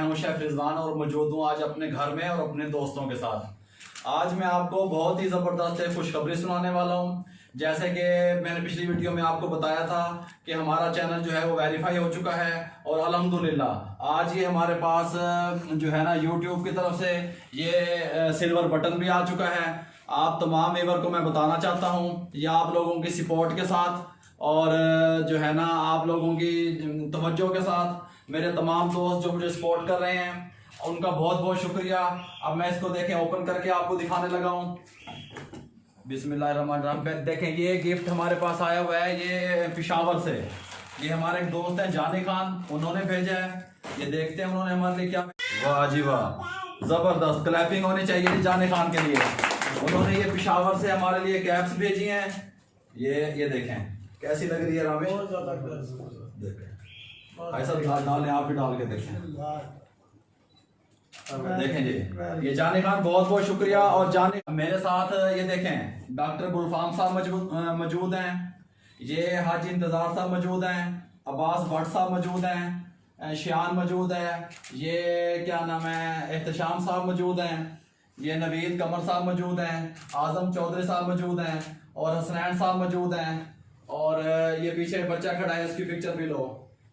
हूँ शेफ रिजवान और मौजूद हूँ आज अपने घर में और अपने दोस्तों के साथ। आज मैं आपको बहुत ही ज़बरदस्त खुशखबरी सुनाने वाला हूँ। जैसे कि मैंने पिछली वीडियो में आपको बताया था कि हमारा चैनल जो है वो वेरीफाई हो चुका है और अल्हम्दुलिल्लाह आज ये हमारे पास जो है ना यूट्यूब की तरफ से ये सिल्वर बटन भी आ चुका है। आप तमाम व्यूअर को मैं बताना चाहता हूँ ये आप लोगों की सपोर्ट के साथ और जो है ना आप लोगों की तवज्जो के साथ मेरे तमाम दोस्त जो मुझे सपोर्ट कर रहे हैं उनका बहुत बहुत शुक्रिया। अब मैं इसको देखें ओपन करके आपको दिखाने लगा हूँ। बिस्मिल्लाहिर्रहमानिर्रहीम। देखें ये गिफ्ट हमारे पास आया हुआ है ये पेशावर से। ये हमारे एक दोस्त हैं जानी खान, उन्होंने भेजा है। ये देखते हैं उन्होंने हमारे लिए क्या। वाह जी वाह, जबरदस्त क्लैपिंग होनी चाहिए जानी खान के लिए। उन्होंने ये पेशावर से हमारे लिए कैप्स भेजी हैं। ये देखें कैसी लग रही है रामेश। देखें ऐसा डालें, आप भी डाल के देखें। देखें जी ये जानी खान बहुत बहुत शुक्रिया। और जाने मेरे साथ ये देखें डॉक्टर गुलफाम साहब मौजूद हैं, ये हाजी इंतजार साहब मौजूद हैं, अब्बास भट्ट साहब मौजूद हैं, शियान मौजूद है, ये क्या नाम है एहतशाम साहब मौजूद हैं, ये नवीद कमर साहब मौजूद हैं, आजम चौधरी साहब मौजूद हैं और हसनैन साहब मौजूद हैं। और ये पीछे बच्चा खड़ा है उसकी पिक्चर भी लो।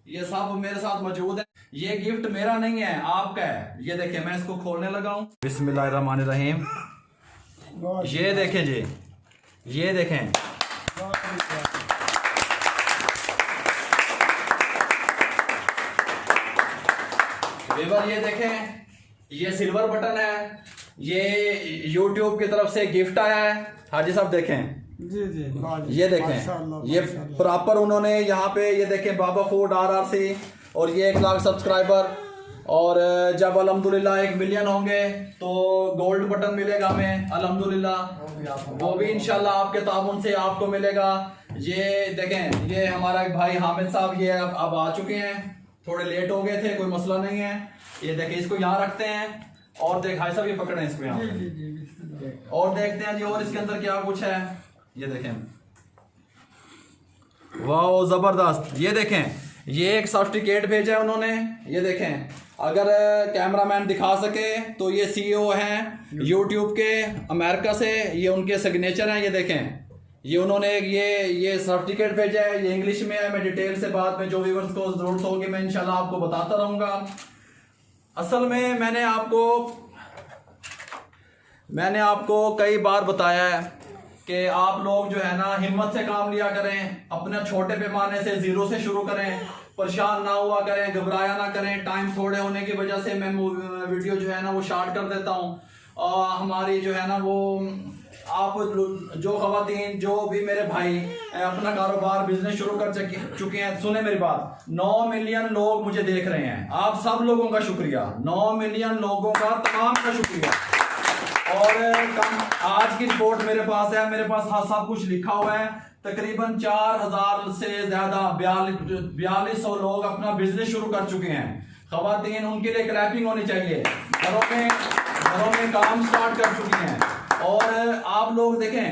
ये सब मेरे साथ मौजूद है। ये गिफ्ट मेरा नहीं है आपका है। ये देखिए मैं इसको खोलने लगा हूँ। बिस्मिल्लाहिर्रहमानिर्रहीम। ये देखें जी, ये देखें बेबर, ये देखें ये सिल्वर बटन है। ये यूट्यूब की तरफ से गिफ्ट आया है। हाजी साहब देखें जी जी, ये देखें ये प्रॉपर उन्होंने यहाँ पे ये देखें बाबा फूड RRC और ये 1 लाख सब्सक्राइबर। और जब अल्हम्दुलिल्लाह 1 मिलियन होंगे तो गोल्ड बटन मिलेगा हमें अल्हम्दुलिल्लाह, वो भी इंशाल्लाह आपके ताबून से आपको मिलेगा। ये देखें ये हमारा एक भाई हामिद साहब ये अब आ चुके हैं, थोड़े लेट हो गए थे, कोई मसला नहीं है। ये देखें इसको यहाँ रखते हैं और देख भाई साहब ये पकड़े इसको यहाँ और देखते हैं जी और इसके अंदर क्या कुछ है। ये देखें वाह जबरदस्त। ये देखें ये एक सर्टिफिकेट भेजा है उन्होंने। ये देखें अगर कैमरामैन दिखा सके तो ये CEO हैं यूट्यूब के अमेरिका से, ये उनके सिग्नेचर हैं। ये देखें ये उन्होंने ये सर्टिफिकेट भेजा है, ये इंग्लिश में है। मैं डिटेल से बाद में जो व्यूअर्स को जरूरत होगी मैं इंशाल्लाह आपको बताता रहूँगा। असल में मैंने आपको कई बार बताया है कि आप लोग जो है ना हिम्मत से काम लिया करें, अपने छोटे पैमाने से जीरो से शुरू करें, परेशान ना हुआ करें, घबराया ना करें। टाइम थोड़े होने की वजह से मैं वीडियो जो है ना वो शॉर्ट कर देता हूँ। और हमारी जो है ना वो आप जो खवातीन जो भी मेरे भाई अपना कारोबार बिजनेस शुरू कर चुके हैं, सुने मेरी बात, 9 मिलियन लोग मुझे देख रहे हैं। आप सब लोगों का शुक्रिया, 9 मिलियन लोगों का तमाम का शुक्रिया। और आज की रिपोर्ट मेरे पास है, मेरे पास हाँ सब कुछ लिखा हुआ है। तकरीबन 4000 से ज्यादा 4200 लोग अपना बिजनेस शुरू कर चुके हैं। खवातीन उनके लिए क्लैपिंग होनी चाहिए। घरों में काम स्टार्ट कर चुकी हैं। और आप लोग देखें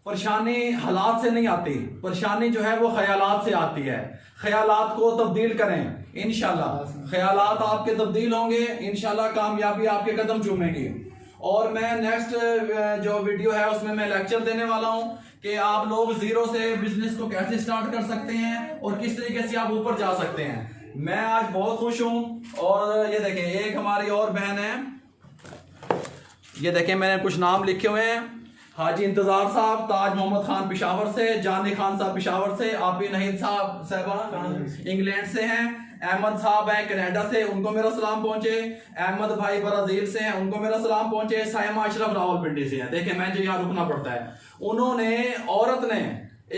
परेशानी हालात से नहीं आती, परेशानी जो है वो ख्यालात से आती है। ख्यालात को तब्दील करें, इंशाल्लाह ख्यालात आपके तब्दील होंगे, इंशाल्लाह कामयाबी आपके कदम चूमेगी। और मैं नेक्स्ट जो वीडियो है उसमें मैं लेक्चर देने वाला हूं कि आप लोग जीरो से बिजनेस को कैसे स्टार्ट कर सकते हैं और किस तरीके से आप ऊपर जा सकते हैं। मैं आज बहुत खुश हूं। और ये देखें एक हमारी और बहन है, ये देखें मैंने कुछ नाम लिखे हुए हैं। हाजी इंतजार साहब, ताज मोहम्मद खान पेशावर से, जानी खान साहब पेशावर से, आपी नहीद साहब इंग्लैंड से हैं, अहमद साहब हैं कनाडा से, उनको मेरा सलाम पहुंचे, अहमद भाई ब्राजील से हैं, उनको मेरा सलाम पहुंचे, साइमा अशरफ रावलपिंडी से हैं। देखें मैं जो यहाँ रुकना पड़ता है। उन्होंने औरत ने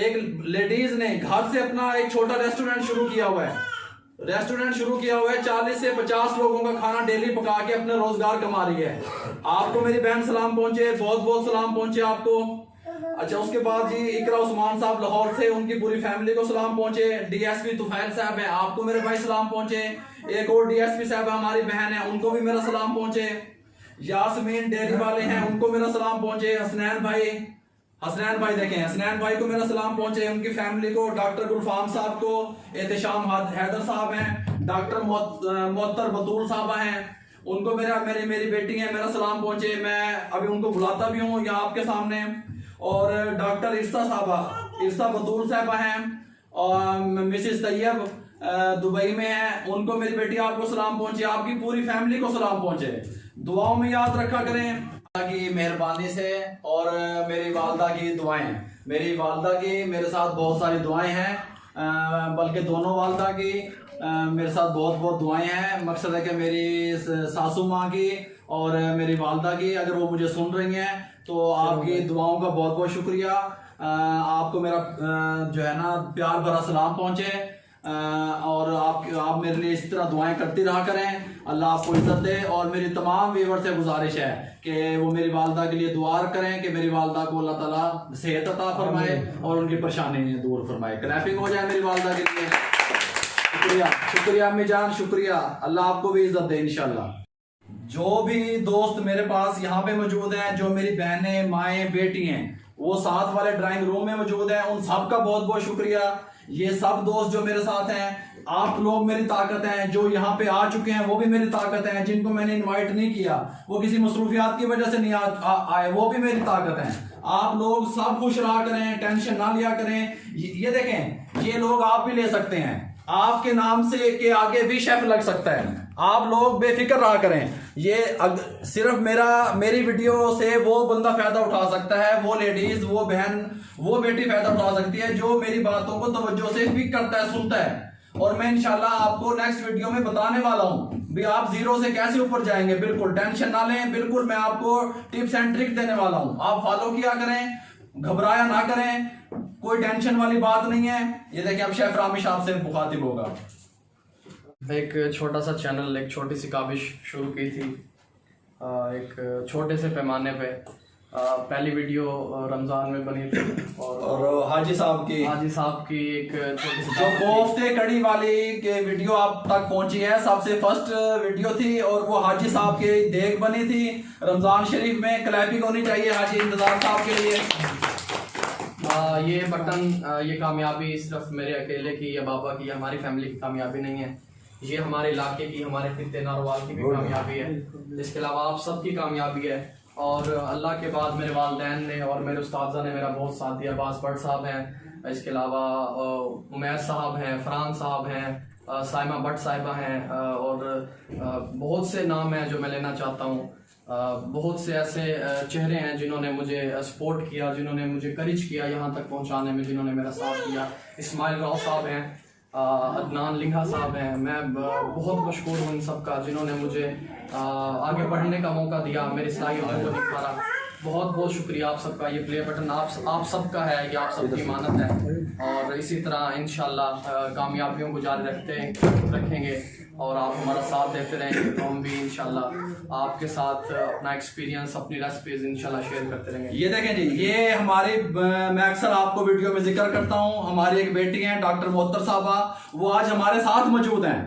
एक लेडीज ने घर से अपना एक छोटा रेस्टोरेंट शुरू किया हुआ है। 40 से 50 लोगों का खाना डेली पका के अपने रोजगार कमा रही है। आपको मेरी बहन सलाम पहुंचे, बहुत बहुत सलाम पहुंचे आपको। अच्छा उसके बाद जी इकरा उस्मान साहब लाहौर से, उनकी पूरी फैमिली को सलाम पहुंचे। DSP तुफैल साहब है, आपको मेरे भाई सलाम पहुंचे। एक और DSP साहब हमारी बहन है, उनको भी मेरा सलाम पहुंचे। यासमीन डेयरी वाले हैं, उनको मेरा सलाम पहुंचे। हसनैन भाई हसनैन भाई देखें, हसनैन भाई को मेरा सलाम पहुंचे, उनकी फैमिली को, डॉक्टर गुलफाम साहब को, एहतशाम हैदर साहब हैं, डॉक्टर मोहत्तर बतूल साहबा हैं, उनको मेरी बेटी है, मेरा सलाम पहुंचे। मैं अभी उनको बुलाता भी हूँ यहाँ आपके सामने। और डॉक्टर इरसा बतूल साहबा हैं, और मिसिस तैयब दुबई में है, उनको मेरी बेटी आपको सलाम पहुंचे, आपकी पूरी फैमिली को सलाम पहुंचे। दुआओं में याद रखा करें अल्लाह की मेहरबानी से। और मेरी वालदा की दुआएं, मेरी वालदा की मेरे साथ बहुत सारी दुआएं हैं, बल्कि दोनों वालदा की मेरे साथ बहुत बहुत दुआएं हैं। मकसद है कि मेरी सासू माँ की और मेरी वालदा की, अगर वो मुझे सुन रही हैं तो आपकी दुआओं का बहुत बहुत शुक्रिया। आपको मेरा जो है ना प्यार भरा सलाम पहुंचे। और आप मेरे लिए इस तरह दुआएं करती रहा करें, अल्लाह आपको इज्जत दे। और मेरी तमाम व्यूअर से गुजारिश है कि वो मेरी वालदा के लिए दुआ करें कि मेरी वालदा को अल्लाह ताला सेहत अता फरमाए और उनकी परेशानी दूर फरमाए। क्लैपिंग हो जाए मेरी वालदा के लिए। शुक्रिया, शुक्रिया अम्मी जान, शुक्रिया। अल्लाह आपको भी इज्जत दे इंशाल्लाह। जो भी दोस्त मेरे पास यहाँ पे मौजूद हैं, जो मेरी बहनें, माएँ, बेटी हैं, वो साथ वाले ड्राइंग रूम में मौजूद हैं, उन सब का बहुत बहुत शुक्रिया। ये सब दोस्त जो मेरे साथ हैं, आप लोग मेरी ताकत हैं। जो यहाँ पे आ चुके हैं वो भी मेरी ताकत हैं। जिनको मैंने इनवाइट नहीं किया, वो किसी मसरूफियात की वजह से नहीं आए, वो भी मेरी ताकत हैं। आप लोग सब खुश रहा करें, टेंशन ना लिया करें। ये देखें, ये लोग आप भी ले सकते हैं, आपके नाम से के आगे भी शेफ लग सकता है। आप लोग बेफिक्र रहा करें। ये सिर्फ मेरी वीडियो से वो बंदा फायदा उठा सकता है, वो लेडीज, वो बहन, वो बेटी फायदा उठा सकती है जो मेरी बातों को तवज्जो से स्पीक करता है, सुनता है। और मैं इंशाल्लाह आपको नेक्स्ट वीडियो में बताने वाला हूं भी आप जीरो से कैसे ऊपर जाएंगे। बिल्कुल टेंशन ना लें, बिल्कुल मैं आपको टिप्स एंड ट्रिक देने वाला हूं, आप फॉलो किया करें, घबराया ना करें, कोई टेंशन वाली बात नहीं है। ये देखिए अब शेफ रामिश आपसे मुखातिब होगा। एक छोटा सा चैनल, एक छोटी सी काविश शुरू की थी, एक छोटे से पैमाने पे। पहली वीडियो रमज़ान में बनी थी और हाजी साहब की एक छोटी सी जो कोफ्ते कड़ी वाली के वीडियो आप तक पहुंची है, सबसे फर्स्ट वीडियो थी। और वो हाजी साहब की देग बनी थी रमज़ान शरीफ में। क्लैपिंग होनी चाहिए हाजी इंतजार साहब के लिए। ये बटन, ये कामयाबी सिर्फ मेरे अकेले की या बाबा की या हमारी फैमिली की कामयाबी नहीं है, ये हमारे इलाके की, हमारे खित्ते नारोवाल की भी कामयाबी है। इसके अलावा आप सबकी कामयाबी है। और अल्लाह के बाद मेरे वालिदैन ने और मेरे उस्ताद ने मेरा बहुत साथ दिया। बास भट्ट साहब हैं, इसके अलावा उमैर साहब हैं, फरहान साहब हैं, साइमा भट्ट साहिबा हैं, और बहुत से नाम हैं जो मैं लेना चाहता हूँ। बहुत से ऐसे चेहरे हैं जिन्होंने मुझे सपोर्ट किया, जिन्होंने मुझे करेज किया यहाँ तक पहुँचाने में, जिन्होंने मेरा साथ दिया। इस्माइल राव साहब हैं, अदनान लिंगा साहब हैं, मैं बहुत मशहूर हूँ इन सब का, जिन्होंने मुझे आगे बढ़ने का मौका दिया, मेरी सलाहियतों को निखारा। बहुत बहुत शुक्रिया आप सबका। ये प्ले बटन आप सबका है, ये आप सबकी मानत है। और इसी तरह इंशाल्लाह कामयाबियों को जारी रखेंगे और आप हमारा साथ देते रहेंगे, तो हम भी इंशाल्लाह आपके साथ अपना एक्सपीरियंस, अपनी रेसिपीज इंशाल्लाह शेयर करते रहेंगे। ये देखें जी, ये हमारी, मैं अक्सर आपको वीडियो में जिक्र करता हूँ, हमारी एक बेटी हैं डॉक्टर मोहत्तर साहबा, वो आज हमारे साथ मौजूद हैं।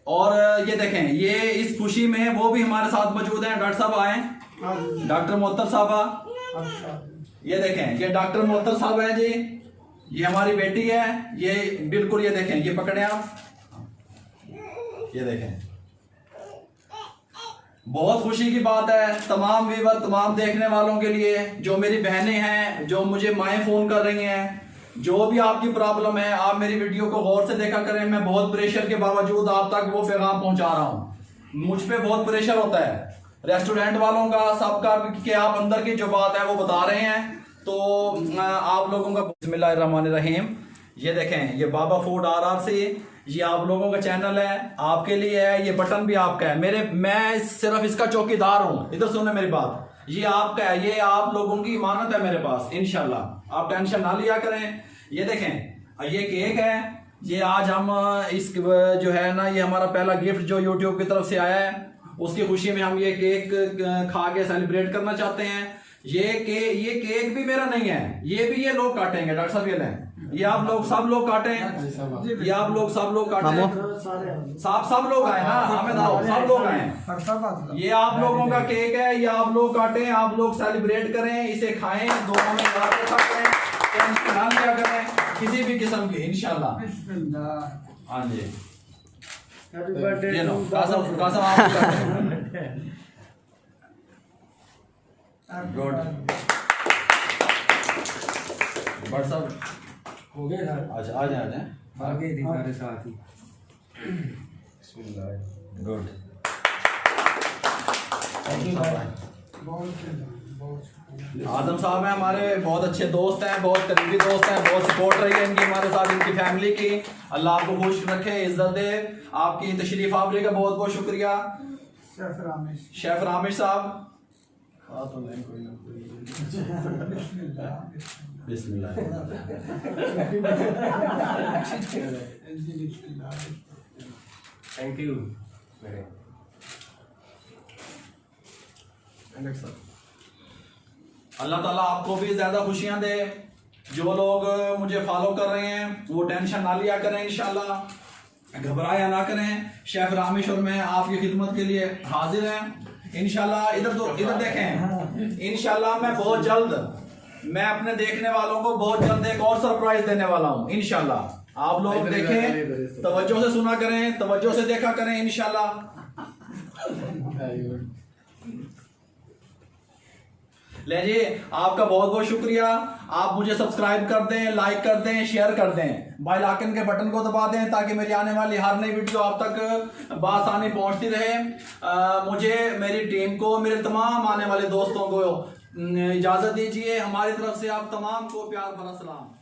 और ये देखें, ये इस खुशी में वो भी हमारे साथ मौजूद हैं। डॉक्टर साहब आए, डॉक्टर मोहत्तर साहबा, ये देखें, ये डॉक्टर मोहत्तर साहब है जी, ये हमारी बेटी है। ये बिल्कुल, ये देखें, ये पकड़े आप, ये देखें। बहुत खुशी की बात है तमाम व्यूअर, तमाम देखने वालों के लिए, जो मेरी बहनें हैं, जो मुझे माएँ फोन कर रही हैं, जो भी आपकी प्रॉब्लम है, आप मेरी वीडियो को गौर से देखा करें। मैं बहुत प्रेशर के बावजूद आप तक वो पैगाम पहुंचा रहा हूं। मुझ पे बहुत प्रेशर होता है रेस्टोरेंट वालों का, सबका, कि आप अंदर की जो बात है वो बता रहे हैं। तो आप लोगों का बिस्मिल्लाहिर्रहमानिर्रहीम। ये देखें, ये बाबा फूड RRC, ये आप लोगों का चैनल है, आपके लिए है। ये बटन भी आपका है, मैं सिर्फ इसका चौकीदार हूँ। इधर सुने मेरी बात, ये आपका है, ये आप लोगों की इमानत है मेरे पास। इंशाल्लाह आप टेंशन ना लिया करें। ये देखें, ये केक है, ये आज हम इस जो है ना, ये हमारा पहला गिफ्ट जो यूट्यूब की तरफ से आया है, उसकी खुशी में हम ये केक खा के सेलिब्रेट करना चाहते हैं। ये केक भी मेरा नहीं है, ये भी ये लोग काटेंगे। डॉक्टर साहब ये लें, ये आप लोग सब लोग काटें, ये आप लोग सब लोग काटें, सब लोग आए ना, हमें दाओ सब लोग आए। ये आप लोगों का केक है, ये आप लोग काटें, आप लोग सेलिब्रेट करें, इसे खाएं, दुआ में याद रखा करें, टेंशन ना लिया करें किसी भी किस्म की, इंशाल्लाह। हाँ जी, ये लो कासम कासम आप काटें। गुड बट सब हो गए सर। अच्छा आ जाए आगे थी सारे साथ ही। गुड। आजम साहब हैं हमारे बहुत अच्छे दोस्त हैं, बहुत करीबी दोस्त हैं, बहुत सपोर्ट रही है इनकी हमारे साथ, इनकी फैमिली की। अल्लाह आपको खुश रखे, इज्जत दे। आपकी तशरीफ आवरी का बहुत बहुत शुक्रिया। शेफ रामिश साहब बिस्मिल्लाह। Thank you. अल्लाह ताला आपको भी ज्यादा खुशियां दे। जो लोग मुझे फॉलो कर रहे हैं वो टेंशन ना लिया करें, इंशाल्लाह घबराया ना करें। शेफ रामिश और मैं आपकी खिदमत के लिए हाजिर हैं इंशाल्लाह। इधर देखें, इंशाल्लाह मैं बहुत जल्द मैं अपने देखने वालों को बहुत जल्द एक और सरप्राइज देने वाला हूँ इंशाल्लाह। आप लोग देखें, तवज्जो से सुना करें, तवज्जो से देखा करें इंशाल्लाह। ले जी, आपका बहुत बहुत शुक्रिया। आप मुझे सब्सक्राइब कर दें, लाइक कर दें, शेयर कर दें, बेल आइकन के बटन को दबा दें ताकि मेरी आने वाली हर नई वीडियो आप तक बआसानी पहुंचती रहे। मुझे, मेरी टीम को, मेरे तमाम आने वाले दोस्तों को इजाजत दीजिए। हमारी तरफ से आप तमाम को प्यार भरा सलाम।